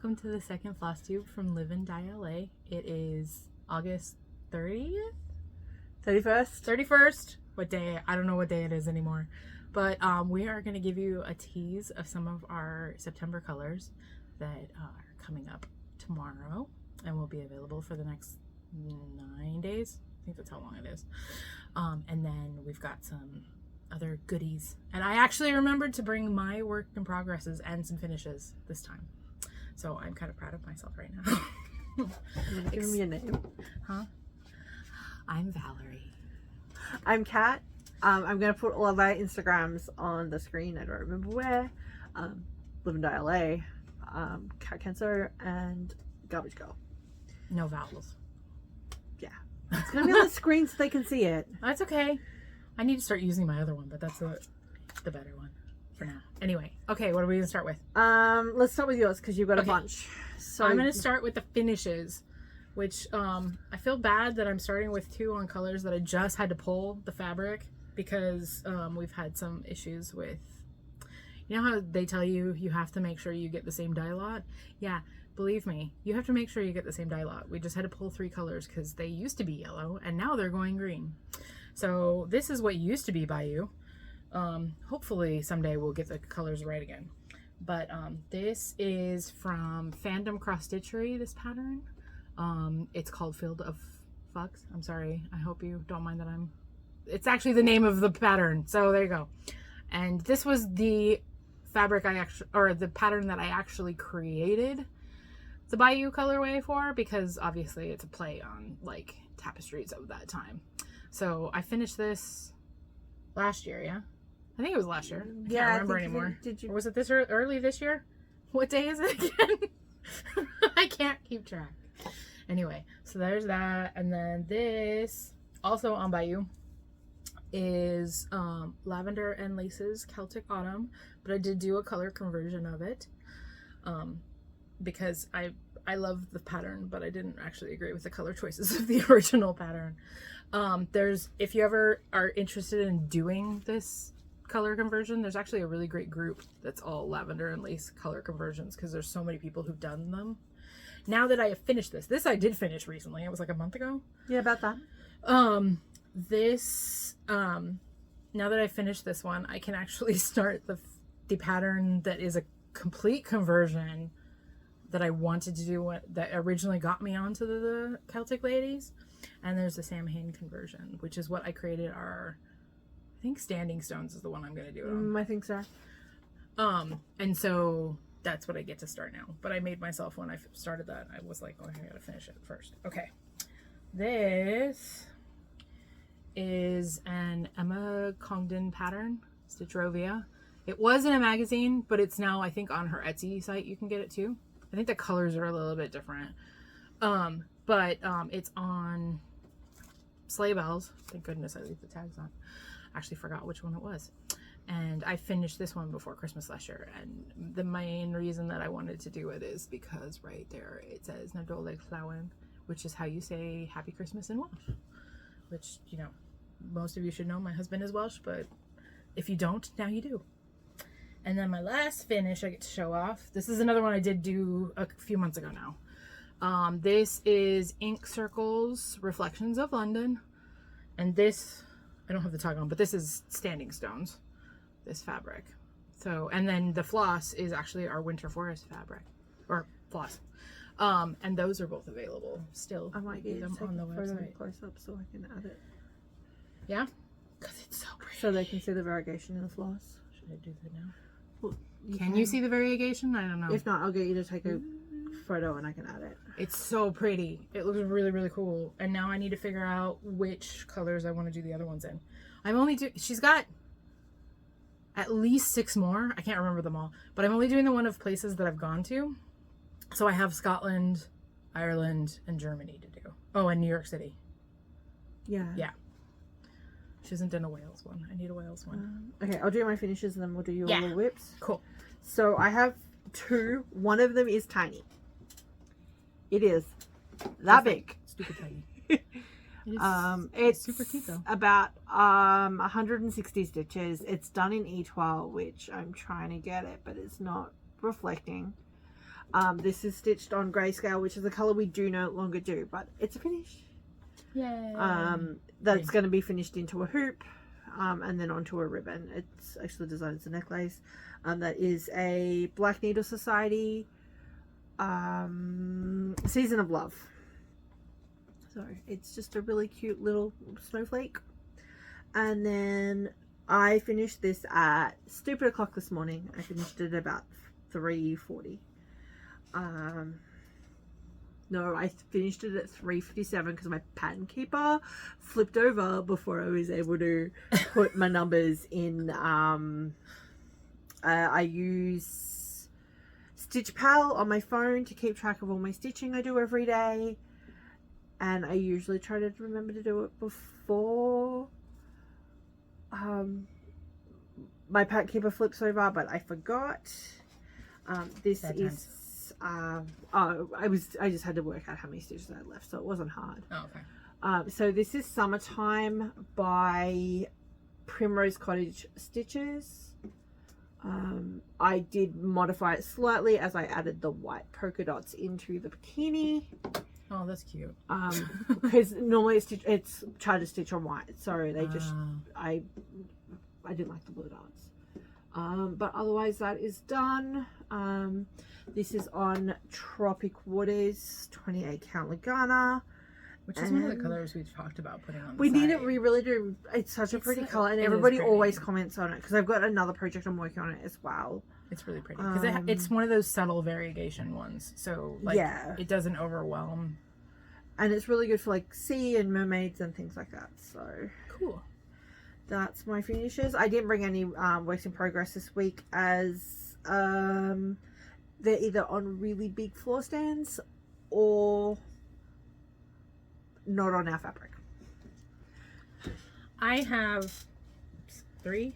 welcome to the second Flosstube from Live and Die LA. It is August 30th? 31st? What day? I don't know what day it is anymore. But we are going to give you a tease of some of our September colors that are coming up tomorrow and will be available for the next 9 days. I think that's how long it is. And then we've got some other goodies. And I actually remembered to bring my work in progresses and some finishes this time. So I'm kind of proud of myself right now. Give me a name. Huh? I'm Valerie. I'm Kat. I'm going to put all of our Instagrams on the screen. I don't remember where. Live and Die LA, Kat Kenzo, and Garbage Girl. No vowels. Yeah. It's going to be on the screen so they can see it. That's okay. I need to start using my other one, but that's the better one for now. Anyway, okay, what are we going to start with? Let's start with yours because you've got a bunch. So I'm going to start with the finishes, which I feel bad that I'm starting with 2 on colors that I just had to pull the fabric because we've had some issues with, you know how they tell you have to make sure you get the same dye lot? Yeah, believe me, you have to make sure you get the same dye lot. We just had to pull 3 colors because they used to be yellow and now they're going green. So this is what used to be Bayou. Hopefully someday we'll get the colors right again. But this is from Fandom Cross Stitchery, this pattern. It's called Field of Fucks. I'm sorry. I hope you don't mind that it's actually the name of the pattern. So there you go. And this was the fabric the pattern that I actually created the Bayou colorway for, because obviously it's a play on like tapestries of that time. So I finished this last year, yeah? I think it was last year. I can't remember anymore. Or was it this early this year? What day is it again? I can't keep track. Anyway, so there's that. And then this, also on Bayou, is Lavender and Laces Celtic Autumn. But I did do a color conversion of it because I love the pattern, but I didn't actually agree with the color choices of the original pattern. If you ever are interested in doing this color conversion, there's actually a really great group that's all lavender and lace color conversions because there's so many people who've done them. Now that I have finished this I did finish recently. It was like a month ago. Yeah, about that. Now that I finished this one, I can actually start the pattern that is a complete conversion that I wanted to do, that originally got me onto the Celtic ladies. And there's the Sam Hain conversion, which is what I created I think Standing Stones is the one I'm going to do it on. I think so. And so that's what I get to start now. But I made myself, when I started that, I was like, oh, I gotta finish it first. Okay. This is an Emma Congdon pattern, Stitchrovia. It was in a magazine, but it's now, I think, on her Etsy site. You can get it too. I think the colors are a little bit different. But it's on Sleigh Bells. Thank goodness I leave the tags on. I actually forgot which one it was. And I finished this one before Christmas last year. And the main reason that I wanted to do it is because right there it says Nadole Llawen, which is how you say Happy Christmas in Welsh. Which, you know, most of you should know. My husband is Welsh, but if you don't, now you do. And then my last finish I get to show off. This is another one I did do a few months ago now. This is Ink Circles Reflections of London. And this, I don't have the tag on, but this is Standing Stones, this fabric. So, and then the floss is actually our Winter Forest fabric, or floss. And those are both available still. I might get them on the website. Close up so I can add it. Yeah? Because it's so pretty. So they can see the variegation in the floss. Should I do that now? Well, can you see the variegation? I don't know. If not, I'll get you to take a photo and I can add it. It's so pretty. It looks really, really cool. And now I need to figure out which colors I want to do the other ones in. She's got at least 6 more. I can't remember them all. But I'm only doing the one of places that I've gone to. So I have Scotland, Ireland, and Germany to do. Oh, and New York City. Yeah. Yeah. She hasn't done a Wales one. I need a Wales one. Okay, I'll do my finishes and then we'll do your little whips. Cool. So I have 2. One of them is tiny. It is that big. Stupid tiny. It's super cute though. About 160 stitches. It's done in E12, which I'm trying to get it, but it's not reflecting. This is stitched on grayscale, which is a color we do no longer do, but it's a finish. Yay. That's going to be finished into a hoop, and then onto a ribbon. It's actually designed as a necklace. That is a Black Needle Society Season of Love. So it's just a really cute little snowflake. And then I finished this at stupid o'clock this morning. I finished it about 3:40. No, I finished it at 3:57 because my pattern keeper flipped over before I was able to put my numbers in. I use Stitch Pal on my phone to keep track of all my stitching I do every day, and I usually try to remember to do it before my pattern keeper flips over, but I forgot. This is I just had to work out how many stitches I had left, so it wasn't hard. Oh, okay. So this is Summertime by Primrose Cottage Stitches. I did modify it slightly as I added the white polka dots into the bikini. Oh, that's cute. Because normally it's tried to stitch on white, so they just I didn't like the blue dots. But otherwise that is done. This is on Tropic Waters 28 count Lagana, which is one of the colors we've talked about putting on the we site. need it. We really do. It's such a pretty color, and everybody always comments on it because I've got another project I'm working on it as well. It's really pretty because it's one of those subtle variegation ones, so like it doesn't overwhelm, and it's really good for like sea and mermaids and things like that. So cool. That's my finishes. I didn't bring any works in progress this week as they're either on really big floor stands or not on our fabric. I have three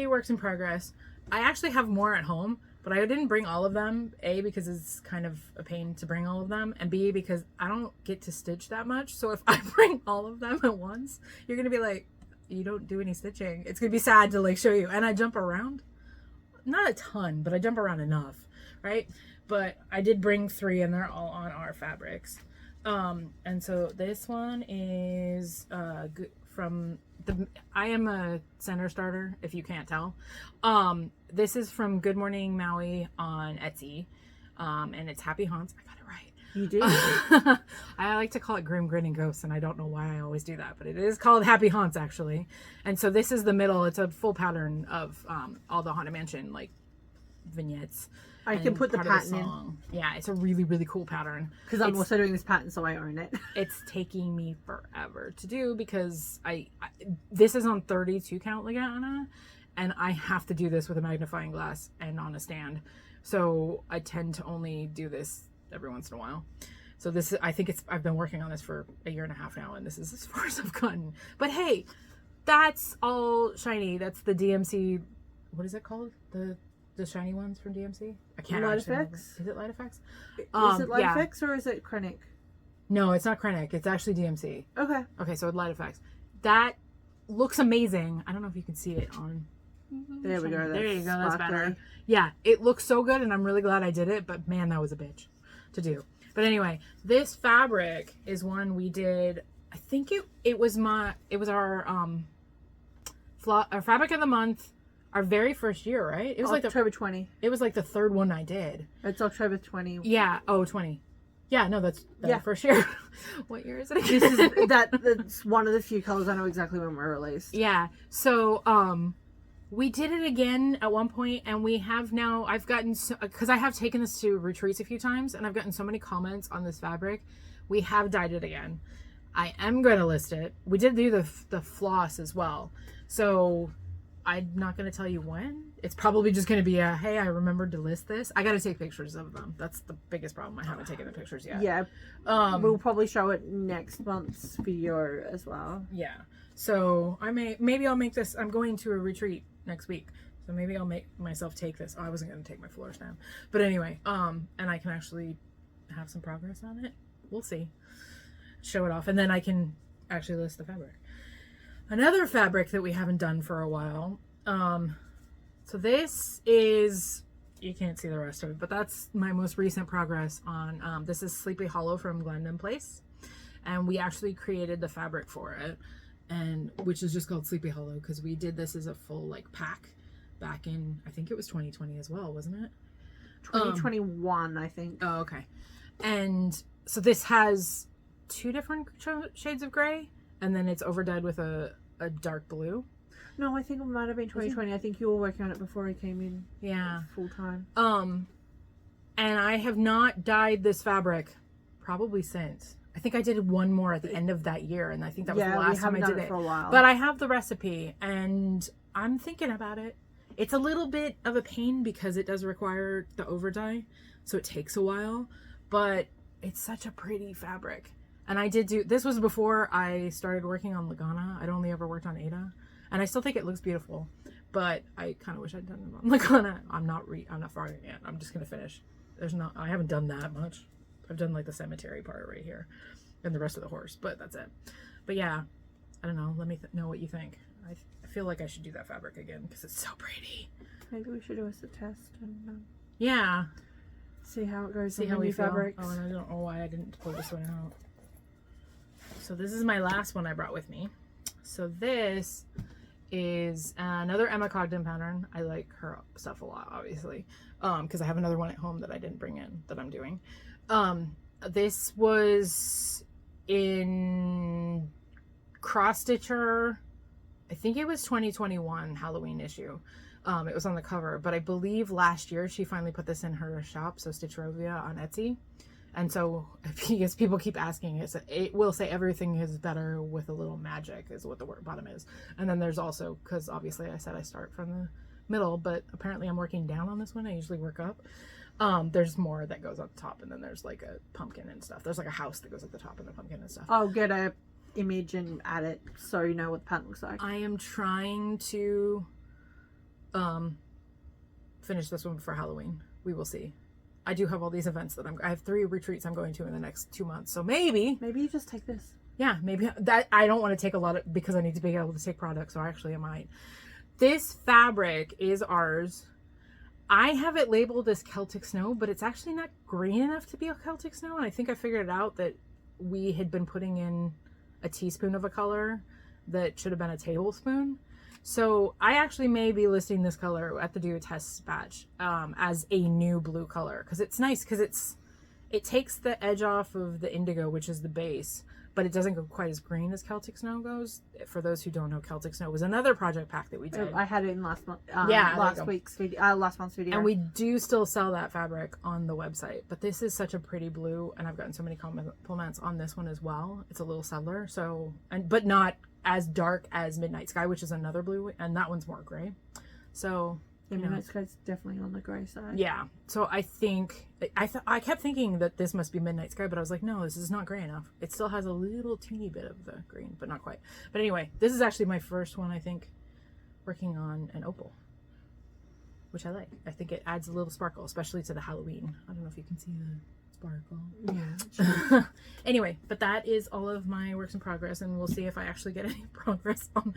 works in progress. I actually have more at home, but I didn't bring all of them. A, because it's kind of a pain to bring all of them, and B, because I don't get to stitch that much. So if I bring all of them at once, you're gonna be like, you don't do any stitching. It's gonna be sad to like show you. And I jump around, not a ton, but I jump around enough, right? But I did bring 3 and they're all on our fabrics. And so this one is from the, I am a center starter if you can't tell. This is from Good Morning Maui on Etsy, and it's Happy Haunts. I got it right. You do. I like to call it Grim Grinning Ghosts, and I don't know why I always do that, but it is called Happy Haunts actually. And so this is the middle. It's a full pattern of all the Haunted Mansion like vignettes. I can put the pattern in. Yeah, it's a really, really cool pattern. Because I'm also doing this pattern, so I own it. It's taking me forever to do because this is on 32 count Lagana, and I have to do this with a magnifying glass and on a stand. So I tend to only do this every once in a while. So this is, I think I've been working on this for 1.5 years now, and this is as far as I've gotten. But hey, that's all shiny. That's the DMC, what is it called? The shiny ones from DMC? I can't Light actually remember. Effects? Is it Light Effects? Is it Light Effects or is it Krennic? No, it's not Krennic. It's actually DMC. Okay. Okay, so Light Effects. That looks amazing. I don't know if you can see it on. There we go. There you go. That's better. Yeah, it looks so good, and I'm really glad I did it. But man, that was a bitch to do. But anyway, this fabric is one we did. I think it was our fabric of the month. Our very first year, right? It was October 20. It was like the 3rd one I did. It's October 20. Yeah. Oh, 20. Yeah. No, that's the first year. What year is it again? This is that's one of the few colors I know exactly when we're released. Yeah. So we did it again at one point, and we have now. I've gotten because I have taken this to retreats a few times, and I've gotten so many comments on this fabric. We have dyed it again. I am going to list it. We did do the floss as well. So I'm not going to tell you when. It's probably just going to be a, hey, I remembered to list this. I got to take pictures of them. That's the biggest problem. I haven't taken the pictures yet. Yeah. We'll probably show it next month's video as well. Yeah. So maybe I'll make this. I'm going to a retreat next week. So maybe I'll make myself take this. Oh, I wasn't going to take my floor stand. But anyway, and I can actually have some progress on it. We'll see. Show it off. And then I can actually list the fabric. Another fabric that we haven't done for a while. So this is you can't see the rest of it, but that's my most recent progress on, this is Sleepy Hollow from Glendon Place. And we actually created the fabric for it, and which is just called Sleepy Hollow because we did this as a full like pack back in, I think it was 2020 as well, wasn't it? 2021, I think. Oh, okay. And so this has 2 different shades of gray, and then it's overdyed with a dark blue. No, I think it might have been 2020. I think you were working on it before I came in. Yeah. Full time. And I have not dyed this fabric probably since. I think I did one more at the end of that year, and I think that was the last time I did it. For a while. But I have the recipe, and I'm thinking about it. It's a little bit of a pain because it does require the overdye, so it takes a while, but it's such a pretty fabric. And I did do, this was before I started working on Lagana. I'd only ever worked on Ada, and I still think it looks beautiful, but I kind of wish I'd done it on Lagana. I'm not far yet. I'm just going to finish. I haven't done that much. I've done like the cemetery part right here and the rest of the horse, but that's it. But yeah, I don't know. Let me know what you think. I feel like I should do that fabric again because it's so pretty. Maybe we should do a test and yeah, see how it goes. See how we feel. Oh, and I don't know why I didn't pull this one out. So this is my last one I brought with me. So this is another Emma Cogden pattern. I like her stuff a lot, obviously, because I have another one at home that I didn't bring in that I'm doing. This was in Cross Stitcher, I think it was 2021 Halloween issue. It was on the cover, but I believe last year she finally put this in her shop, so Stitcherovia on Etsy. And so, because people keep asking, it will say everything is better with a little magic is what the word bottom is. And then there's also, because obviously I said I start from the middle, but apparently I'm working down on this one. I usually work up. There's more that goes at the top, and then there's like a pumpkin and stuff. There's like a house that goes at the top and the pumpkin and stuff. I'll get a image and add it so you know what the pattern looks like. I am trying to finish this one for Halloween. We will see. I do have all these events that I have 3 retreats I'm going to in the next 2 months. So maybe you just take this. Yeah, maybe that. I don't want to take a lot of, because I need to be able to take products. So actually I might. This fabric is ours. I have it labeled as Celtic Snow, but it's actually not green enough to be a Celtic Snow. And I think I figured out that we had been putting in a teaspoon of a color that should have been a tablespoon. So I actually may be listing this color at the Do a Test batch as a new blue color, because it's nice, because it takes the edge off of the indigo, which is the base, but it doesn't go quite as green as Celtic Snow goes. For those who don't know, Celtic Snow was another project pack that we did. I had it in last month. Last month's video. And we do still sell that fabric on the website. But this is such a pretty blue, and I've gotten so many comments on this one as well. It's a little subtler, but not as dark as Midnight Sky, which is another blue, and that one's more gray. So Midnight Sky's definitely on the gray side. Yeah. So I think I kept thinking that this must be Midnight Sky, but I was like, no, this is not gray enough. It still has a little teeny bit of the green, but not quite. But anyway, this is actually my first one, I think, working on an opal, which I like. I think it adds a little sparkle, especially to the Halloween. I don't know if you can see the sparkle. Yeah. Anyway, but that is all of my works in progress, and we'll see if I actually get any progress on.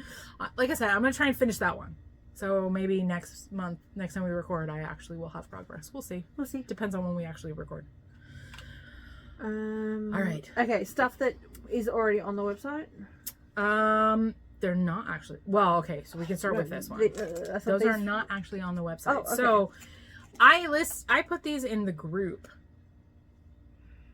Like I said, I'm gonna try and finish that one. So maybe next month, next time we record, I actually will have progress. We'll see. We'll see. Depends on when we actually record. All right. Okay, stuff that is already on the website. They're not actually. Well, okay, so we can start with this one. Those are not actually on the website. Oh, okay. So I put these in the group.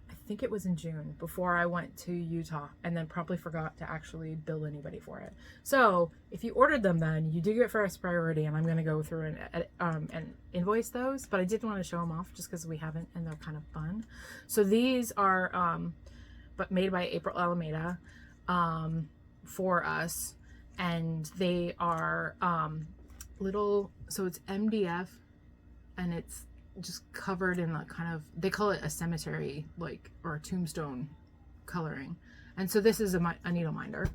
I think it was in June before I went to Utah, and then promptly forgot to actually bill anybody for it. So if you ordered them, then you do get first priority, and I'm going to go through and invoice those. But I did want to show them off just because we haven't, and they're kind of fun. So these are but made by April Alameda for us, and they are little. So it's MDF, and it's just covered in a kind of, they call it a cemetery, like, or a tombstone coloring. And so this is a needle minder,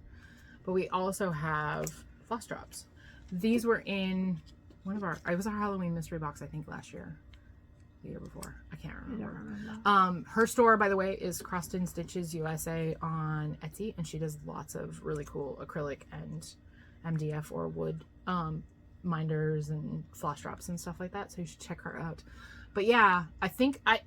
but we also have floss drops. These were in it was our Halloween mystery box, I think last year, the year before, I can't remember. Her store, by the way, is Croston Stitches USA on Etsy, and she does lots of really cool acrylic and MDF or wood minders and floss drops and stuff like that. So you should check her out. But yeah, I think I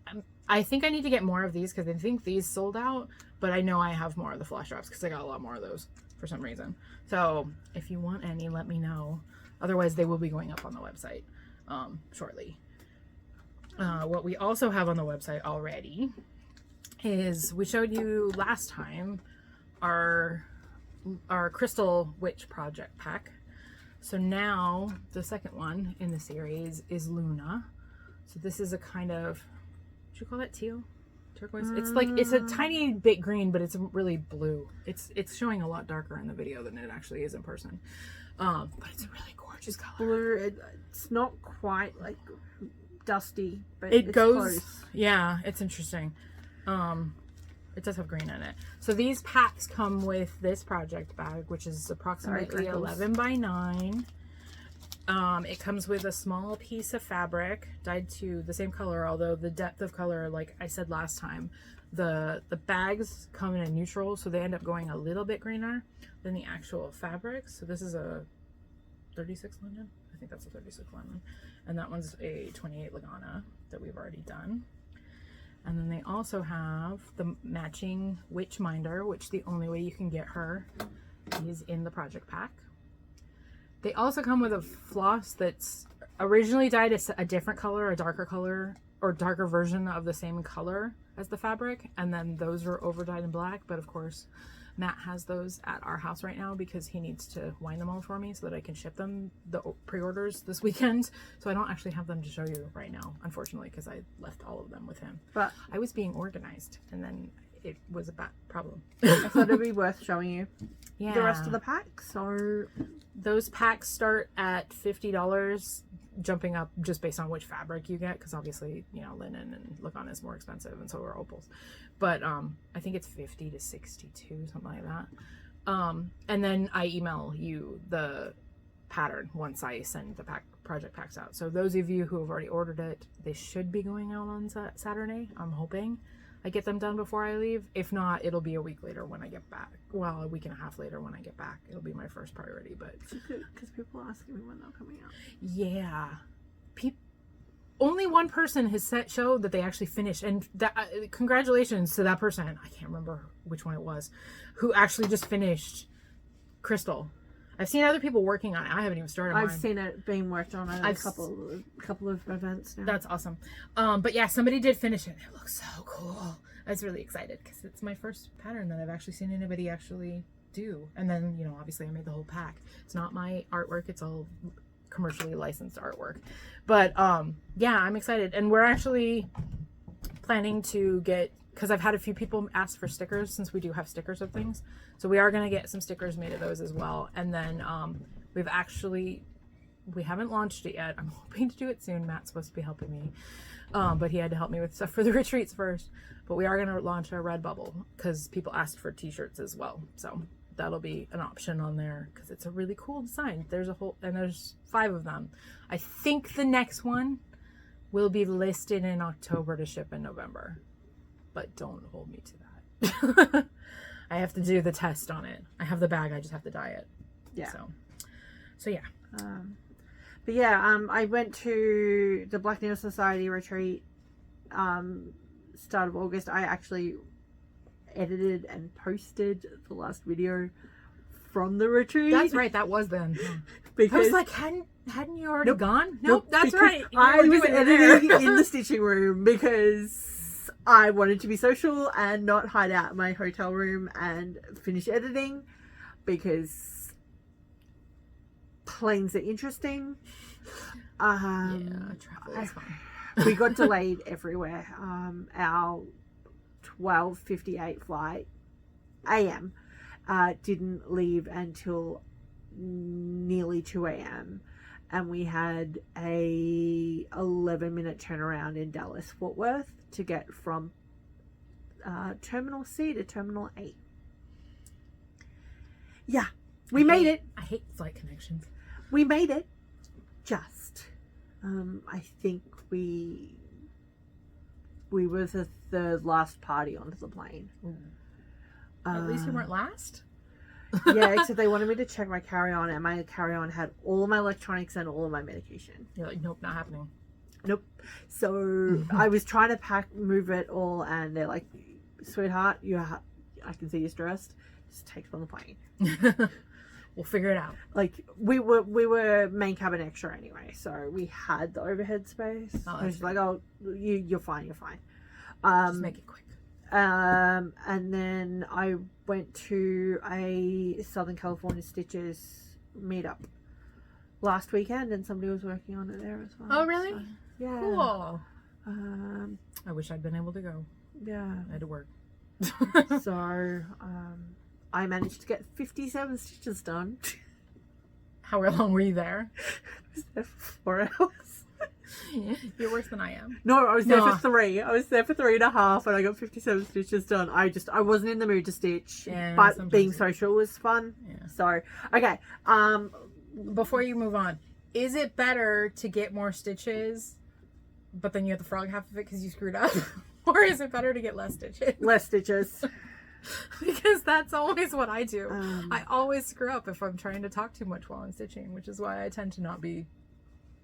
need to get more of these because I think these sold out. But I know I have more of the floss drops because I got a lot more of those for some reason. So if you want any, let me know. Otherwise, they will be going up on the website shortly. What we also have on the website already is we showed you last time our Crystal Witch project pack. So now the second one in the series is Luna. So this is a kind of, would you call that teal? Turquoise? It's like, it's a tiny bit green, but it's really blue. It's showing a lot darker in the video than it actually is in person. But it's a really gorgeous color. Blue, it's not quite like dusty, but it it's goes close. Yeah, it's interesting. It does have green in it. So these packs come with this project bag, which is approximately 11 by 9. It comes with a small piece of fabric dyed to the same color, although the depth of color, like I said last time, the bags come in a neutral, so they end up going a little bit greener than the actual fabric. So this is a 36 linen. I think that's a 36 linen. And that one's a 28 Lagana that we've already done. And then they also have the matching witch minder, which the only way you can get her is in the project pack. They also come with a floss that's originally dyed a different color, a darker color, or darker version of the same color as the fabric. And then those are over dyed in black. But of course, Matt has those at our house right now because he needs to wind them all for me so that I can ship them, the pre-orders, this weekend. So I don't actually have them to show you right now, unfortunately, because I left all of them with him. But I was being organized and then it was a bad problem. I thought it'd be worth showing you the rest of the packs. So those packs start at $50, jumping up just based on which fabric you get, because obviously, you know, linen and Lagana is more expensive, and so are opals. But I think it's 50 to 62, something like that. And then I email you the pattern once I send the project packs out. So those of you who have already ordered it, they should be going out on Saturday. I'm hoping I get them done before I leave. If not, it'll be a week later when I get back. Well, a week and a half later when I get back. It'll be my first priority, but because people are asking me when they're coming out. Yeah, only one person has showed that they actually finished, and that congratulations to that person. I can't remember which one it was, who actually just finished Crystal. I've seen other people working on it. I haven't even started mine. I've seen it being worked on at a couple of events now. That's awesome. But yeah, somebody did finish it. It looks so cool. I was really excited because it's my first pattern that I've actually seen anybody actually do. And then, you know, obviously I made the whole pack. It's not my artwork. It's all commercially licensed artwork. But yeah, I'm excited. And we're actually planning to get, because I've had a few people ask for stickers, since we do have stickers of things. So we are going to get some stickers made of those as well. And then we haven't launched it yet. I'm hoping to do it soon. Matt's supposed to be helping me. But he had to help me with stuff for the retreats first. But we are going to launch a Redbubble because people asked for t-shirts as well. So that'll be an option on there because it's a really cool design. There's 5 of them. I think the next one will be listed in October to ship in November. But don't hold me to that. I have to do the test on it. I have the bag. I just have to dye it. Yeah. So yeah. But yeah, I went to the Black Needle Society retreat start of August. I actually edited and posted the last video from the retreat. That's right. That was then. Because I was like, hadn't you already gone? Nope, that's right. I was editing in the stitching room because I wanted to be social and not hide out in my hotel room and finish editing because planes are interesting. Yeah, travel is fun. We got delayed everywhere. Our 12:58 flight AM didn't leave until nearly 2 a.m. and we had a 11-minute turnaround in Dallas Fort Worth to get from Terminal C to Terminal 8. Yeah, we made it. I hate flight connections. We made it. Just, I think we were the last party onto the plane. At least we weren't last. Yeah, except they wanted me to check my carry-on, and my carry-on had all of my electronics and all of my medication. You're like, nope, not happening. Nope. So I was trying to move it all, and they're like, sweetheart, I can see you're stressed. Just take it on the plane. We'll figure it out. Like, we were main cabin extra anyway, so we had the overhead space. Oh, I was like, oh, you're fine. Just make it quick. And then I went to a Southern California Stitches meetup last weekend, and somebody was working on it there as well. Oh, really? So, yeah. Cool. I I wish I'd been able to go. Yeah. I had to work. So, I managed to get 57 stitches done. How long were you there? I was there for 4 hours. You're worse than I am. No, I was there for 3. I was there for 3.5, and I got 57 stitches done. I wasn't in the mood to stitch, Yeah, but being social was fun. Yeah. So, okay. Before you move on, is it better to get more stitches, but then you have to frog half of it because you screwed up? Or is it better to get less stitches? Less stitches. Because that's always what I do. I always screw up if I'm trying to talk too much while I'm stitching, which is why I tend to not be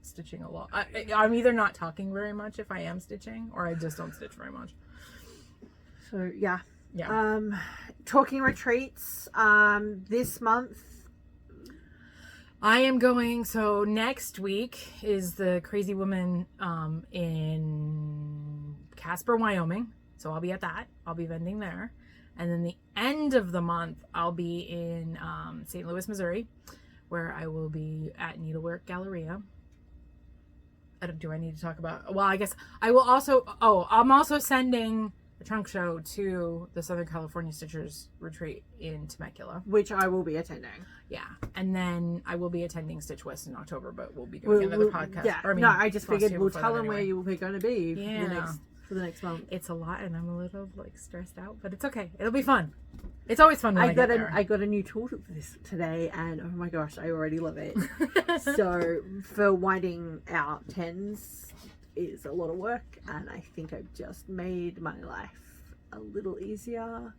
stitching a lot. I'm either not talking very much if I am stitching, or I just don't stitch very much. So, yeah. Yeah. Talking retreats. This month, I am going, so next week is the Crazy Woman in Casper, Wyoming. So I'll be at that. I'll be vending there. And then the end of the month, I'll be in St. Louis, Missouri, where I will be at Needlework Galleria. Do I need to talk about... Well, I guess I will also... Oh, I'm also sending a trunk show to the Southern California Stitchers Retreat in Temecula. which I will be attending. Yeah. And then I will be attending Stitch West in October, but we'll be doing another podcast. Yeah. Or, I just figured Flosstube we'll before tell that them where anyway. you were going to be Yeah. for the next month. It's a lot, and I'm a little stressed out, but it's okay. It'll be fun. It's always fun when I get there. I got a new tool for this today, and oh my gosh, I already love it. So for winding out tens is a lot of work, and I think I've just made my life a little easier.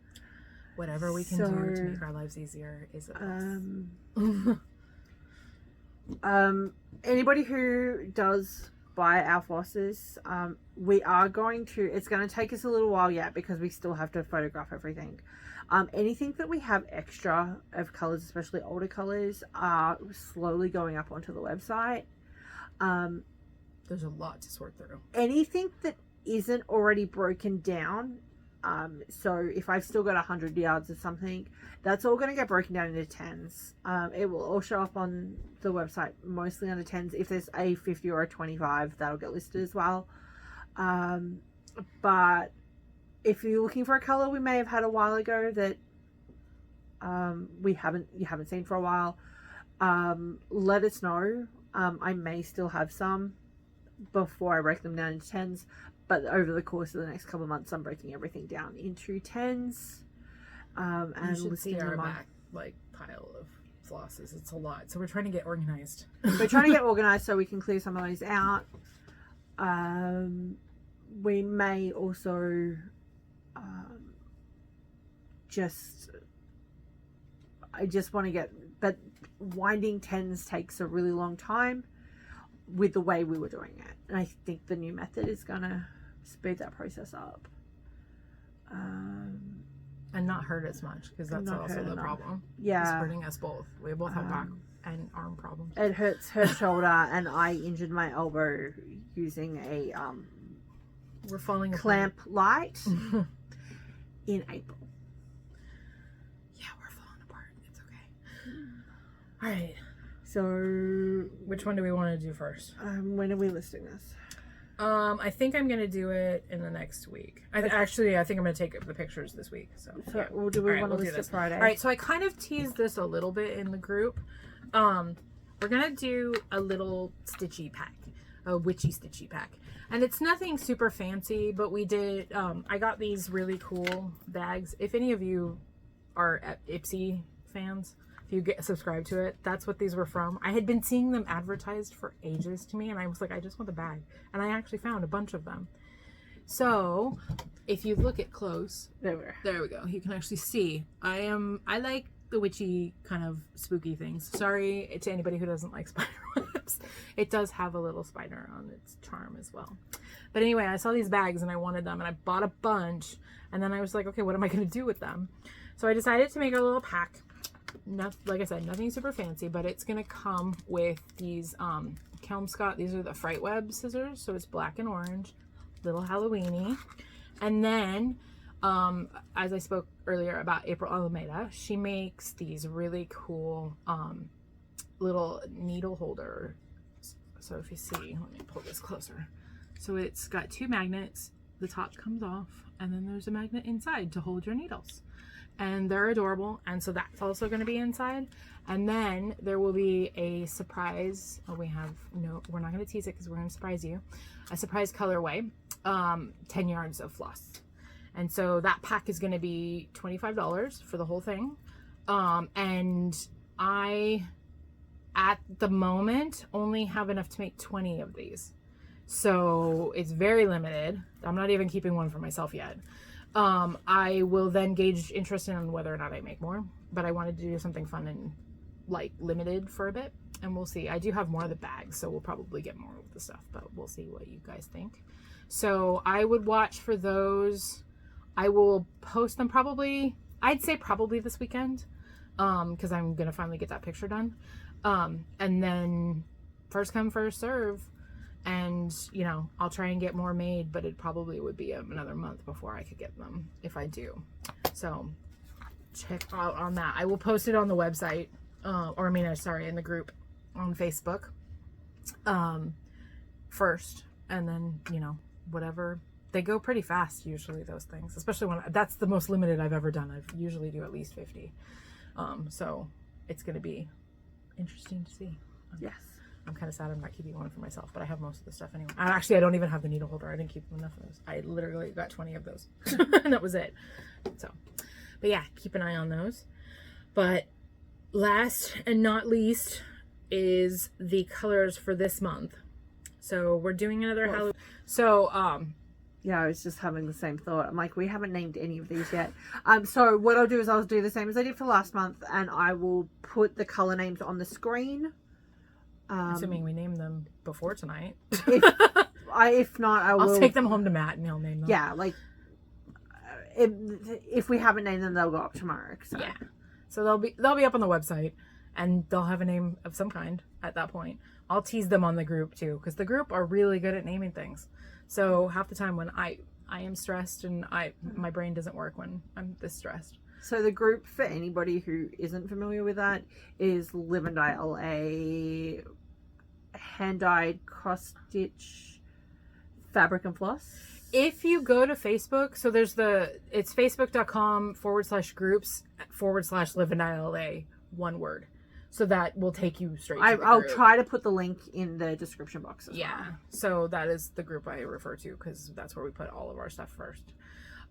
Whatever we can do to make our lives easier is a anybody who does buy our flosses, we are going to, it's going to take us a little while yet because we still have to photograph everything. Anything that we have extra of colors, especially older colors, are slowly going up onto the website. There's a lot to sort through. Anything that isn't already broken down, so if I've still got 100 yards of something, that's all going to get broken down into tens. It will all show up on the website mostly under tens. If there's a 50 or a 25, that'll get listed as well. But if you're looking for a color we may have had a while ago that you haven't seen for a while, let us know. I may still have some before I break them down into tens, but over the course of the next couple of months I'm breaking everything down into tens, and you should listing see our them on. back pile of flosses. It's a lot, so we're trying to get organized. We're trying to get organized so we can clear some of those out. We may also I just want to get, but winding tens takes a really long time with the way we were doing it, and I think the new method is gonna speed that process up, and not hurt as much, because that's also the problem. Yeah, it's hurting us both. We both have back and arm problems. It hurts her shoulder, and I injured my elbow using a we're falling clamp light in April. Yeah, we're falling apart. It's okay. All right. So, which one do we want to do first? when are we listing this? I think I'm gonna do it in the next week. I think I'm gonna take the pictures this week. So yeah. Well, do we want to list it Friday? All right. So I kind of teased this a little bit in the group. We're gonna do a little stitchy pack, a witchy stitchy pack, and it's nothing super fancy. But we did. I got these really cool bags. If any of you are Ipsy fans, if you get subscribed to it, that's what these were from. I had been seeing them advertised for ages to me, and I was like, I just want the bag, and I actually found a bunch of them. So if you look at close, there we go, you can actually see I like the witchy kind of spooky things. Sorry to anybody who doesn't like spider webs. It does have a little spider on its charm as well. But anyway, I saw these bags and I wanted them, and I bought a bunch, and then I was like, okay, what am I going to do with them? So I decided to make a little pack. Like I said, nothing super fancy, but it's going to come with these Kelmscott. These are the Fright Web scissors, so it's black and orange, little Halloweeny. And then as I spoke earlier about April Alameda, she makes these really cool little needle holder. So if you see, let me pull this closer. So it's got 2 magnets, the top comes off, and then there's a magnet inside to hold your needles. And they're adorable, and so that's also going to be inside. And then there will be a surprise. Oh, we're not going to tease it because we're going to surprise you. A surprise colorway, 10 yards of floss. And so that pack is going to be $25 for the whole thing. And I, at the moment, only have enough to make 20 of these. So it's very limited. I'm not even keeping one for myself yet. I will then gauge interest in whether or not I make more, but I wanted to do something fun and like limited for a bit, and we'll see. I do have more of the bags, so we'll probably get more of the stuff, but we'll see what you guys think. So I would watch for those. I will post them probably, I'd say probably this weekend, because I'm gonna finally get that picture done. And then first come, first serve. And, you know, I'll try and get more made, but it probably would be another month before I could get them if I do. So check out on that. I will post it on the website, in the group on Facebook first. And then, you know, whatever. They go pretty fast usually, those things, especially when that's the most limited I've ever done. I usually do at least 50. So it's going to be interesting to see. Yes. I'm kind of sad I'm not keeping one for myself, but I have most of the stuff anyway. Actually, I don't even have the needle holder. I didn't keep enough of those. I literally got 20 of those. And that was it. So, but yeah, keep an eye on those. But last and not least is the colors for this month. So we're doing another Halloween. So, yeah, I was just having the same thought. I'm like, we haven't named any of these yet. So what I'll do is I'll do the same as I did for last month, and I will put the color names on the screen. Assuming we name them before tonight. If not, I'll take them home to Matt and he'll name them. Yeah, like if we haven't named them, they'll go up tomorrow. So. Yeah, so they'll be up on the website, and they'll have a name of some kind at that point. I'll tease them on the group too, because the group are really good at naming things. So half the time when I am stressed and my brain doesn't work when I'm this stressed. So the group, for anybody who isn't familiar with that, is Live and Die LA, hand-dyed, cross-stitch, fabric and floss. If you go to Facebook, so it's facebook.com/groups/Live and Die LA, one word. So that will take you straight to the I'll group. try to put the link in the description box as well. So that is the group I refer to, because that's where we put all of our stuff first.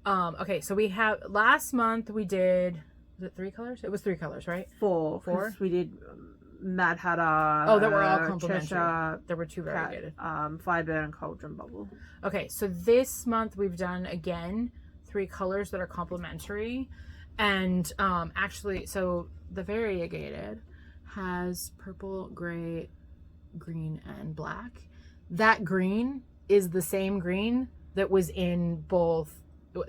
Okay, so we have, last month we did, was it 3 colors? It was 3 colors, right? 4. We did Mad Hatter. Oh, that were all complimentary. Cheshire, there were 2 variegated. Firebird and Cauldron Bubble. Okay, so this month we've done, again, 3 colors that are complimentary. And actually, so the variegated has purple, gray, green, and black. That green is the same green that was in both.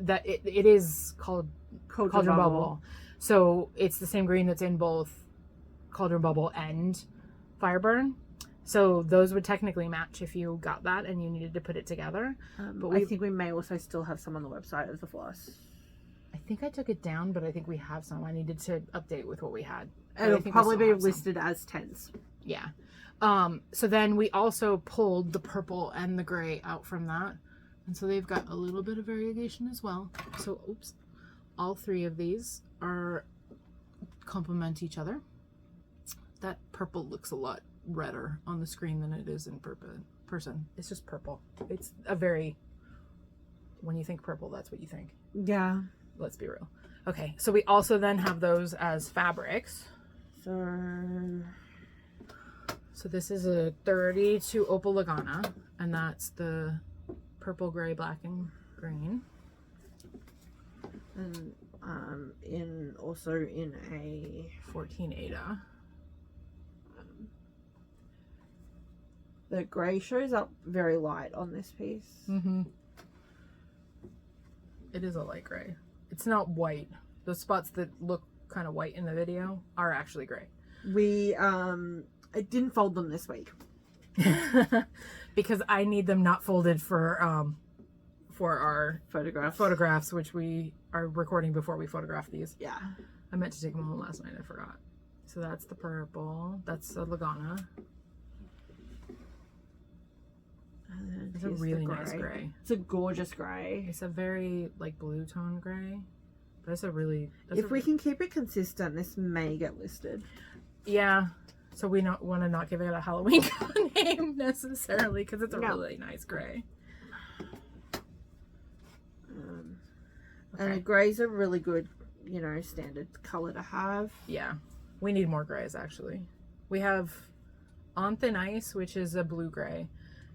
That it is called Cauldron Bubble. So it's the same green that's in both Cauldron Bubble and Fireburn. So those would technically match if you got that and you needed to put it together. But I think we may also still have some on the website as the floss. I think I took it down, but I think we have some. I needed to update with what we had. It'll probably be listed as 10s. Yeah. So then we also pulled the purple and the gray out from that. And so they've got a little bit of variegation as well. So, all 3 of these complement each other. That purple looks a lot redder on the screen than it is in person. It's just purple. It's when you think purple, that's what you think. Yeah. Let's be real. Okay, so we also then have those as fabrics. So this is a 32 Opal Lagana, and that's the purple, gray, black, and green. And also in a 14 Ada. The grey shows up very light on this piece. Mm-hmm. It is a light gray. It's not white. Those spots that look kind of white in the video are actually gray. We I didn't fold them this week because I need them not folded for our photographs, which we are recording before we photograph these. Yeah. I meant to take them home last night. I forgot. So that's the purple. That's the Lagana. It's a really nice gray. It's a gorgeous gray. It's a very like blue tone gray. But it's a really... If we can keep it consistent, this may get listed. Yeah. So we don't want to not give it a Halloween name necessarily because it's a really nice gray. And the grays are really good, you know, standard color to have. Yeah. We need more grays actually. We have On Thin Ice, which is a blue gray.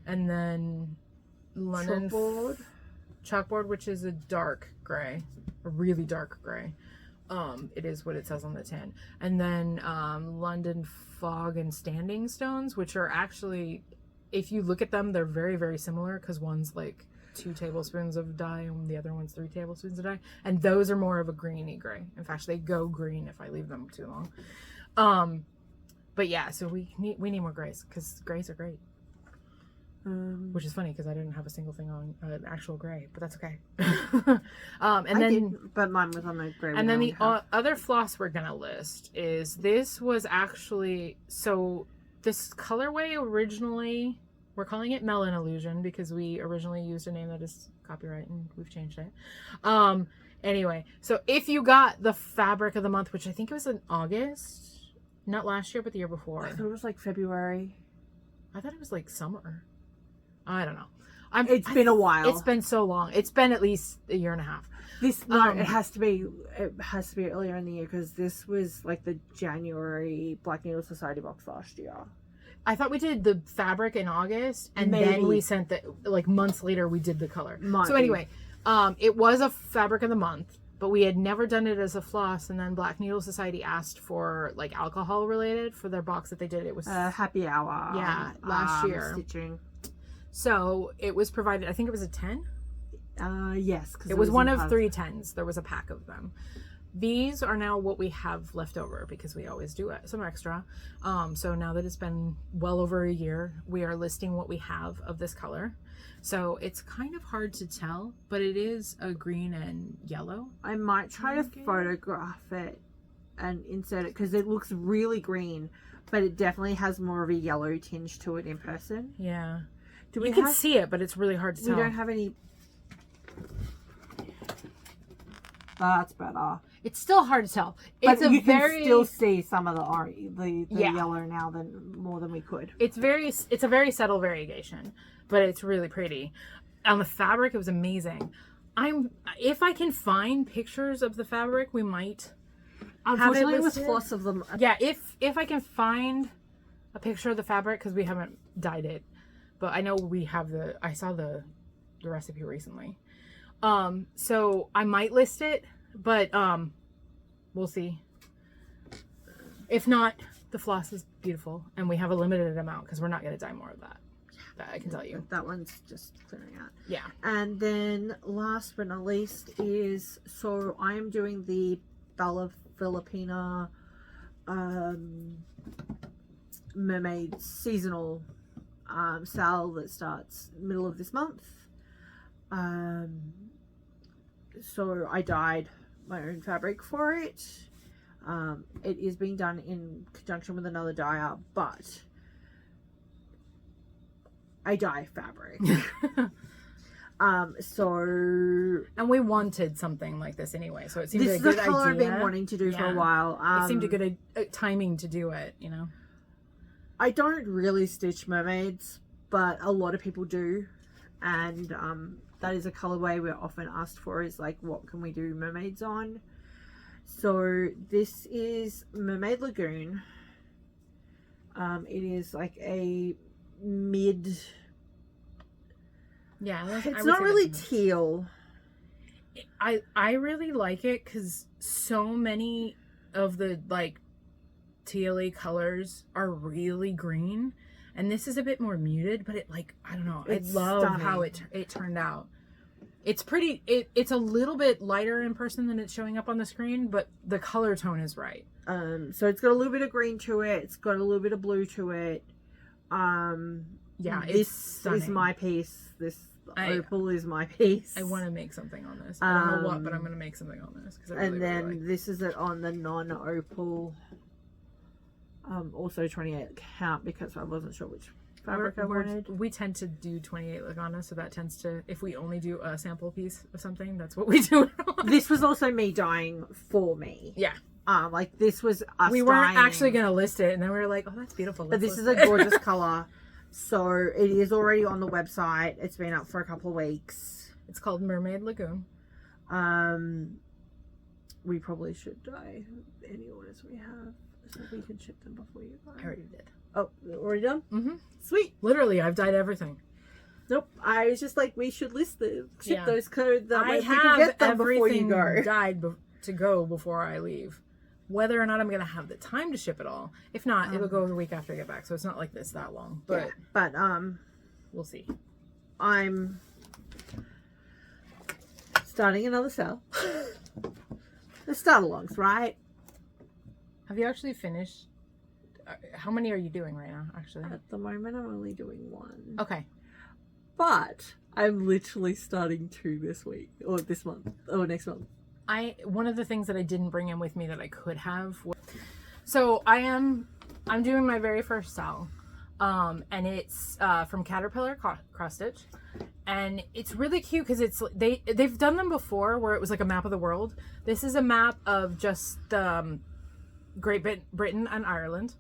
And then London Chalkboard, which is a dark gray, a really dark gray. It is what it says on the tin. And then London Fog and Standing Stones, which are actually, if you look at them, they're very, very similar because one's like 2 tablespoons of dye and the other one's 3 tablespoons of dye. And those are more of a greeny gray. In fact, they go green if I leave them too long. But yeah, so we need more grays because grays are great. Which is funny because I didn't have a single thing on an actual gray, but that's okay. But mine was on a gray. And then the other floss we're gonna list is this was actually, so this colorway originally, we're calling it Melon Illusion because we originally used a name that is copyright and we've changed it. Anyway, so if you got the fabric of the month, which I think it was in August, not last year but the year before. I thought it was like February. I thought it was like summer. I don't know. It's been a while. It's been so long. It's been at least a year and a half. It has to be earlier in the year because this was like the January Black Needle Society box last year. I thought we did the fabric in August and then we sent the, like months later we did the color. So anyway, it was a fabric of the month, but we had never done it as a floss, and then Black Needle Society asked for like alcohol related for their box that they did. It was happy hour. Yeah, last year. Stitching. So it was provided, I think it was a 10? Yes. It was one of 3 10s. There was a pack of them. These are now what we have left over because we always do some extra. So now that it's been well over a year, we are listing what we have of this color. So it's kind of hard to tell, but it is a green and yellow. I might try to photograph it and insert it because it looks really green, but it definitely has more of a yellow tinge to it in person. Yeah. You can see it, but it's really hard to tell. We don't have any. That's better. It's still hard to tell. But you can still see some of the yellow now more than we could. It's a very subtle variegation, but it's really pretty. On the fabric, it was amazing. If I can find pictures of the fabric, we might. Unfortunately, it was floss of them. Yeah, if I can find a picture of the fabric because we haven't dyed it. But I know we have I saw the recipe recently. So I might list it, but we'll see. If not, the floss is beautiful and we have a limited amount because we're not going to dye more of that. That I can tell you. That one's just clearing out. Yeah. And then last but not least is, so I am doing the Bella Filipina mermaid seasonal sale that starts middle of this month. So I dyed my own fabric for it. It is being done in conjunction with another dyer, but I dye fabric. And we wanted something like this anyway, so it seemed like a good idea. This is the color I've been wanting to do for a while. It seemed a good timing to do it, you know. I don't really stitch mermaids, but a lot of people do, and that is a colorway we're often asked for, is like, what can we do mermaids on? So this is Mermaid Lagoon. It is like a mid, yeah, it's not really teal. I really like it because so many of the like teal-y colors are really green, and this is a bit more muted, but it like, I don't know, It's I love stunning. how it turned out. It's pretty, it's a little bit lighter in person than it's showing up on the screen, but the color tone is right. So it's got a little bit of green to it, it's got a little bit of blue to it. Yeah, this is my piece. This opal is my piece. I want to make something on this. I don't know what, but I'm going to make something on this. Really, and then really like. This is it on the non-opal. Also 28 count because I wasn't sure which fabric I wanted. We tend to do 28 Lagana, so that tends to, if we only do a sample piece of something, that's what we do. This was also me dyeing for me. Yeah. Like this was us we weren't dyeing. actually going to list it, and then we were like, oh, that's beautiful. But this is a gorgeous color. So it is already on the website. It's been up for a couple of weeks. It's called Mermaid Lagoon. We probably should dye any orders we have so we can ship them before you buy. I already did. Oh, already done? Mm-hmm. Sweet. Literally, I've dyed everything. Nope. I was just like, we should list the ship those codes that I way we can have get them before you everything go. dyed to go before I leave. Whether or not I'm going to have the time to ship it all. If not, it'll go the week after I get back. So it's not like this that long. But we'll see. I'm starting another sale. The start-alongs, right? Have you actually finished? How many are you doing right now, actually? At the moment, I'm only doing one. Okay. But I'm literally starting 2 this week. Or this month. Or next month. One of the things that I didn't bring in with me that I could have. So I'm doing my very first cell. And it's from Caterpillar Cross Stitch. And it's really cute because it's they've done them before where it was like a map of the world. This is a map of just Great Britain and Ireland,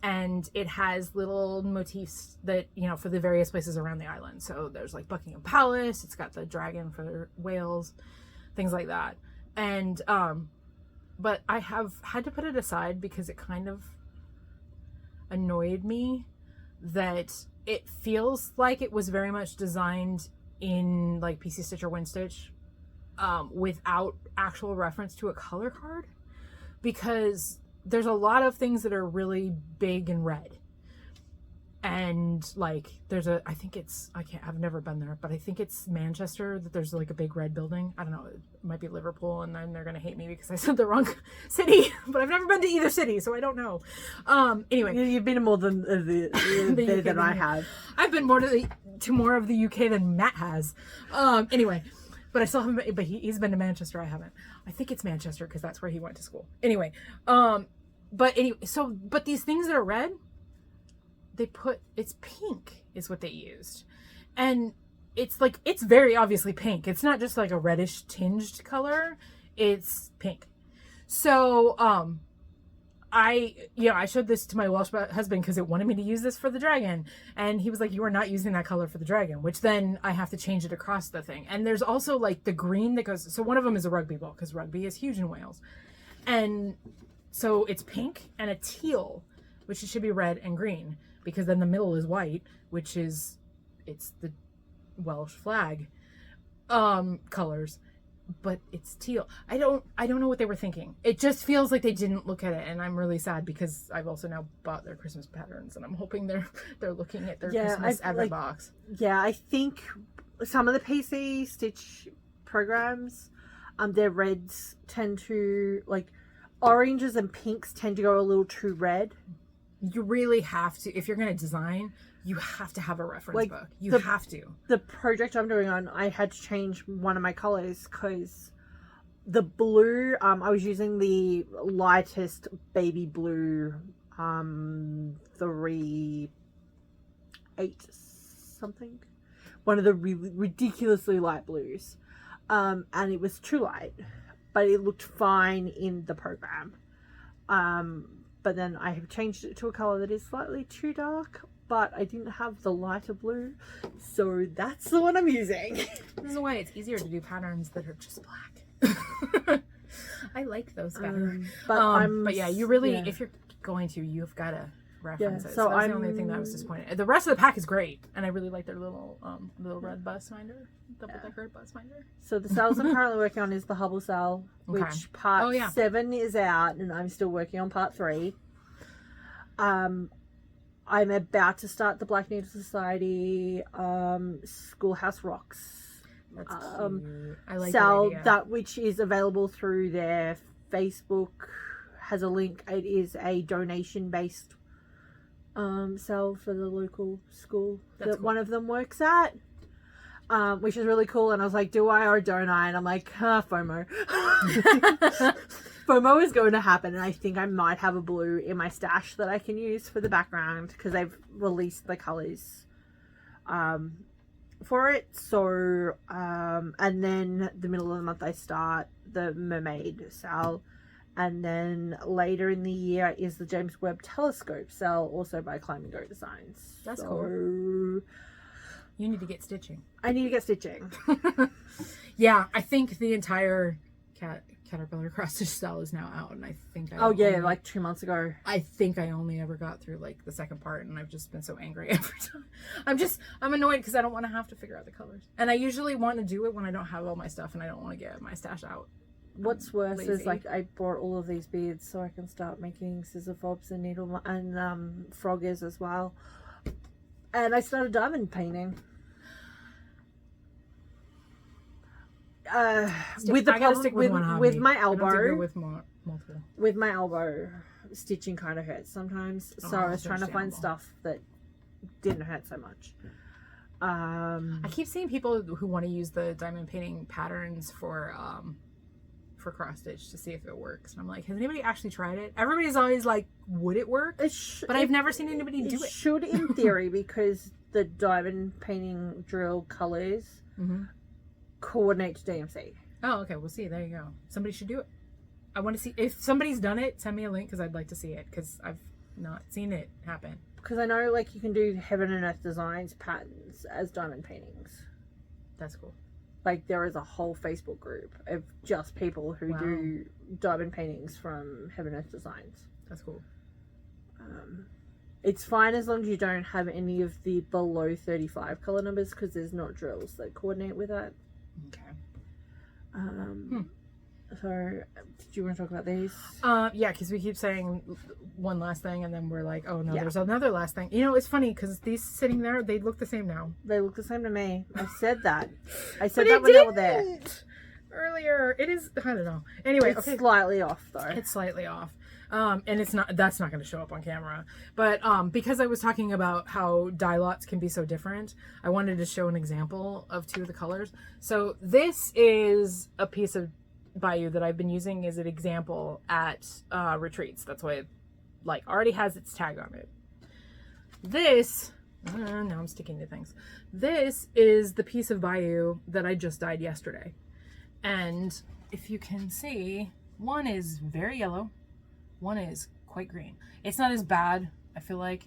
and it has little motifs that, you know, for the various places around the island. So there's like Buckingham Palace, it's got the dragon for Wales, things like that. And but I have had to put it aside because it kind of annoyed me that it feels like it was very much designed in like PC Stitch or WinStitch without actual reference to a color card, because there's a lot of things that are really big and red, and like there's I think it's, I've never been there, but I think it's Manchester that there's like a big red building. I don't know, it might be Liverpool, and then they're gonna hate me because I said the wrong city, but I've never been to either city, so I don't know. Anyway, you've been to more than the than I have. I've been more to more of the UK than Matt has. Anyway, but I still haven't been, but he's been to Manchester. I haven't. I think it's Manchester because that's where he went to school. Anyway, but these things that are red, it's pink is what they used. And it's like, it's very obviously pink. It's not just like a reddish tinged color. It's pink. So, I showed this to my Welsh husband because it wanted me to use this for the dragon. And he was like, you are not using that color for the dragon, which then I have to change it across the thing. And there's also like the green that goes, so one of them is a rugby ball because rugby is huge in Wales. And so it's pink and a teal, which it should be red and green, because then the middle is white, it's the Welsh flag colors, but it's teal. I don't know what they were thinking. It just feels like they didn't look at it, and I'm really sad because I've also now bought their Christmas patterns, and I'm hoping they're looking at their Christmas advent box. Yeah, I think some of the PC Stitch programs, their reds tend to, like, oranges and pinks tend to go a little too red. You really have to, if you're going to design, you have to have a reference book. You have to. The project I'm doing on, I had to change one of my colors because the blue, I was using the lightest baby blue, 3-8 something. One of the really ridiculously light blues. And it was too light, but it looked fine in the program. But then I have changed it to a color that is slightly too dark, but I didn't have the lighter blue, so that's the one I'm using. This is why it's easier to do patterns that are just black. I like those better. But yeah, you really, if you're going to, you've got to references. so So that's the only thing that I was disappointed. The rest of the pack is great, and I really like their little red bus finder, double-decker bus finder. So the cells I'm currently working on is the Hubble cell, Okay. which part 7 is out, and I'm still working on part 3. I'm about to start the Black Needle Society Schoolhouse Rocks. That's cute. I like cell, that idea. that which is available through their Facebook, has a link. It is a donation-based cell for the local school that cool. one of them works at. Which is really cool, and I was like, do I or don't I? And I'm like, FOMO. FOMO is going to happen, and I think I might have a blue in my stash that I can use for the background, because they've released the colours for it. So, and then the middle of the month I start the Mermaid cell, and then later in the year is the James Webb Telescope cell, also by Climb and Go Designs. That's cool. You need to get stitching. I need to get stitching. Yeah, I think the entire Caterpillar cross stitch cell is now out, and I think like 2 months ago. I think I only ever got through like the second part, and I've just been so angry every time. I'm annoyed because I don't want to have to figure out the colors, and I usually want to do it when I don't have all my stuff and I don't want to get my stash out. What's worse is like I bought all of these beads so I can start making scissor fobs and needle and froggers as well. And I started diamond painting. With the problem with my elbow, multiple. With my elbow, stitching kind of hurts sometimes. So I was trying to find stuff that didn't hurt so much. I keep seeing people who want to use the diamond painting patterns for cross stitch to see if it works, and I'm like, has anybody actually tried it? Everybody's always like, would it work? But I've never seen anybody do it. It should in theory, because the diamond painting drill colors coordinate to DMC. Oh, okay. We'll see. There you go. Somebody should do it. I want to see if somebody's done it. Send me a link, because I'd like to see it, because I've not seen it happen. Because I know like you can do Heaven and Earth Designs patterns as diamond paintings. That's cool. Like there is a whole Facebook group of just people who do diamond paintings from Heaven and Earth Designs. That's cool. It's fine as long as you don't have any of the below 35 color numbers, because there's not drills that coordinate with that. Okay. So, did you want to talk about these? Yeah, because we keep saying one last thing, and then we're like, oh no, there's another last thing. You know, it's funny because these sitting there, they look the same now. They look the same to me. I said that. I said that when they were there. Earlier, it is. I don't know. Anyway, it's slightly off though. It's slightly off. And it's not. That's not going to show up on camera. But because I was talking about how dye lots can be so different, I wanted to show an example of 2 of the colors. So this is a piece of Bayou that I've been using as an example at retreats. That's why it already has its tag on it. This now I'm sticking to things. This is the piece of Bayou that I just dyed yesterday, and if you can see, one is very yellow, one is quite green. It's not as bad, I feel like,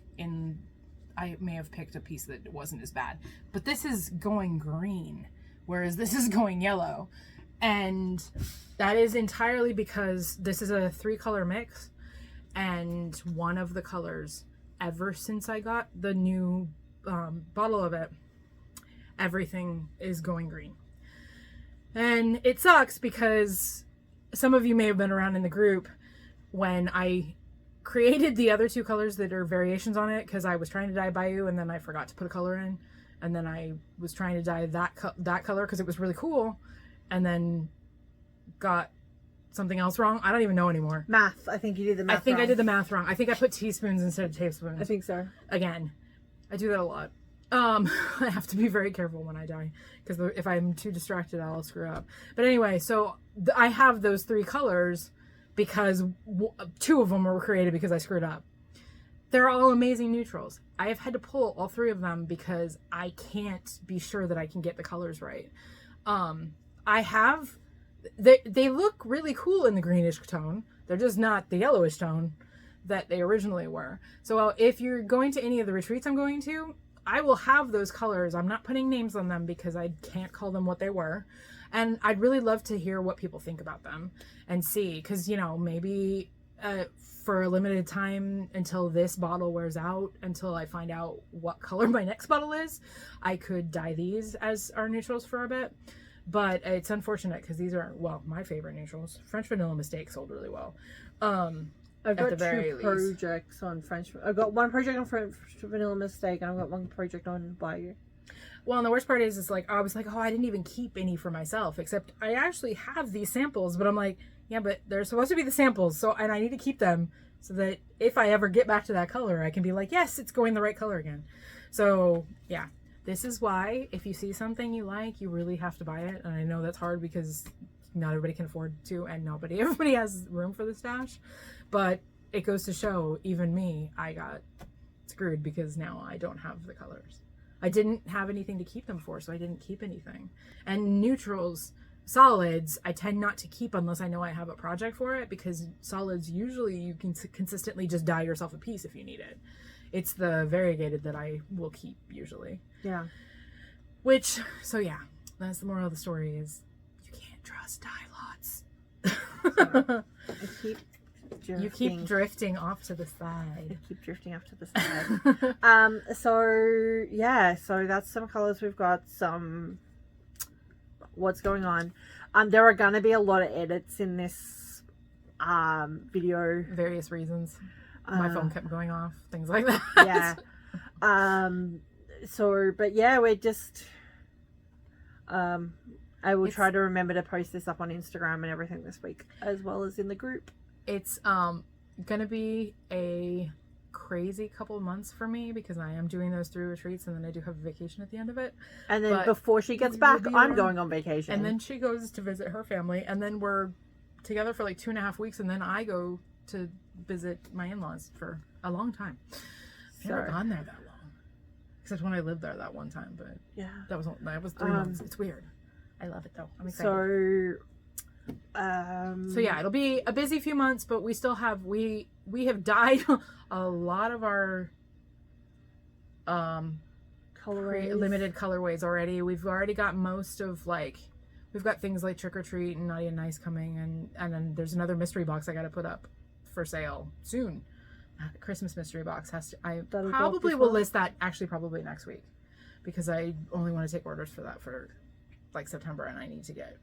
I may have picked a piece that wasn't as bad, but this is going green, whereas this is going yellow. And that is entirely because this is a 3-color mix, and one of the colors, ever since I got the new bottle of it, everything is going green. And it sucks because some of you may have been around in the group when I created the other 2 colors that are variations on it, because I was trying to dye Bayou and then I forgot to put a color in, and then I was trying to dye that color because it was really cool, and then got something else wrong. I don't even know anymore. Math. I think you did the math wrong. I did the math wrong. I think I put teaspoons instead of tablespoons. I think so. Again, I do that a lot. I have to be very careful when I dye, because if I'm too distracted, I'll screw up. But anyway, so I have those 3 colors because 2 of them were created because I screwed up. They're all amazing neutrals. I have had to pull all 3 of them because I can't be sure that I can get the colors right. They look really cool in the greenish tone. They're just not the yellowish tone that they originally were. So if you're going to any of the retreats I'm going to, I will have those colors. I'm not putting names on them because I can't call them what they were. And I'd really love to hear what people think about them and see, because, you know, maybe for a limited time until this bottle wears out, until I find out what color my next bottle is, I could dye these as our neutrals for a bit. But it's unfortunate because these are, well, my favorite neutrals. French Vanilla Mistake sold really well. I've got two projects on French. I've got one project on French Vanilla Mistake, and I've got one project on Bayou. Well, and the worst part is like, I was like, oh, I didn't even keep any for myself, except I actually have these samples, but I'm like, yeah, but they're supposed to be the samples, so, and I need to keep them so that if I ever get back to that color, I can be like, yes, it's going the right color again. So yeah, this is why if you see something you like, you really have to buy it. And I know that's hard because not everybody can afford to, and everybody has room for the stash, but it goes to show, even me, I got screwed because now I don't have the colors. I didn't have anything to keep them for, so I didn't keep anything. And neutrals, solids, I tend not to keep unless I know I have a project for it, because solids, usually you can consistently just dye yourself a piece if you need it. It's the variegated that I will keep usually. Yeah. Which, so yeah, that's the moral of the story is you can't trust dye lots. You keep drifting off to the side. I keep drifting off to the side. So yeah, so that's some colors we've got. Some what's going on. There are gonna be a lot of edits in this video. Various reasons. My phone kept going off. Things like that. Yeah. So, but yeah, we're just. I will try to remember to post this up on Instagram and everything this week, as well as in the group. It's gonna be a crazy couple of months for me because I am doing those 3 retreats, and then I do have a vacation at the end of it. And then before she gets back, I'm going on vacation. And then she goes to visit her family, and then we're together for like 2.5 weeks, and then I go to visit my in-laws for a long time. I've never gone there that long, except when I lived there that one time. But yeah, that was 3 months. It's weird. I love it though. I'm excited. So yeah, it'll be a busy few months, but we still have we have dyed a lot of our limited colorways already. We've already got most of, like, we've got things like Trick or Treat and Naughty and Nice coming, and then there's another mystery box I got to put up for sale soon. Christmas mystery box has to. I probably will list that actually probably next week, because I only want to take orders for that for like September, and I need to get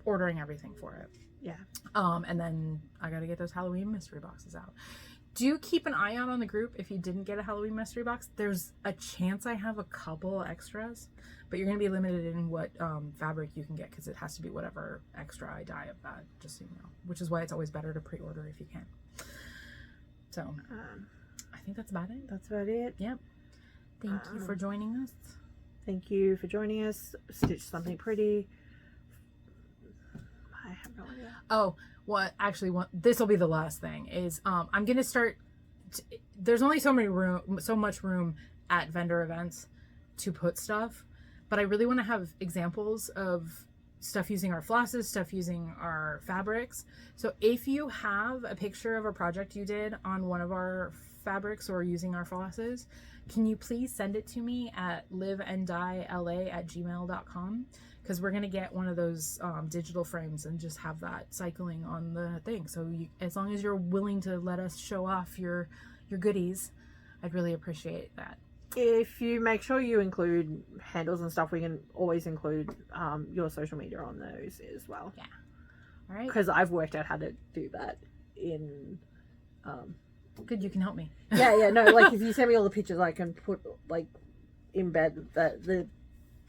ordering everything for it. Yeah. And then I got to get those Halloween mystery boxes out. Do keep an eye out on the group if you didn't get a Halloween mystery box. There's a chance I have a couple extras, but you're going to be limited in what fabric you can get, because it has to be whatever extra I dye of that, just so you know. Which is why it's always better to pre-order if you can. So, I think that's about it. That's about it. Yep. Thank you for joining us. Thank you for joining us. Stitch something pretty. I have no idea. Oh, this will be the last thing is I'm gonna start. There's only so much room at vendor events to put stuff, but I really want to have examples of stuff using our flosses, stuff using our fabrics. So if you have a picture of a project you did on one of our fabrics or using our flosses, can you please send it to me at liveanddyela@gmail.com, because we're going to get one of those digital frames and just have that cycling on the thing. So as long as you're willing to let us show off your goodies, I'd really appreciate that. If you make sure you include handles and stuff, we can always include your social media on those as well. Yeah. All right. Because I've worked out how to do that in... Good, you can help me. Yeah, no, like if you send me all the pictures, I can put, like, embed the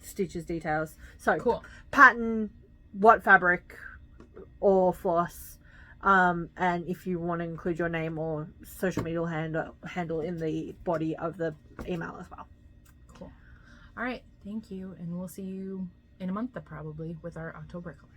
stitches details. So, cool. Pattern, what fabric, or floss, and if you want to include your name or social media handle in the body of the email as well. Cool. All right, thank you, and we'll see you in a month probably with our October collection.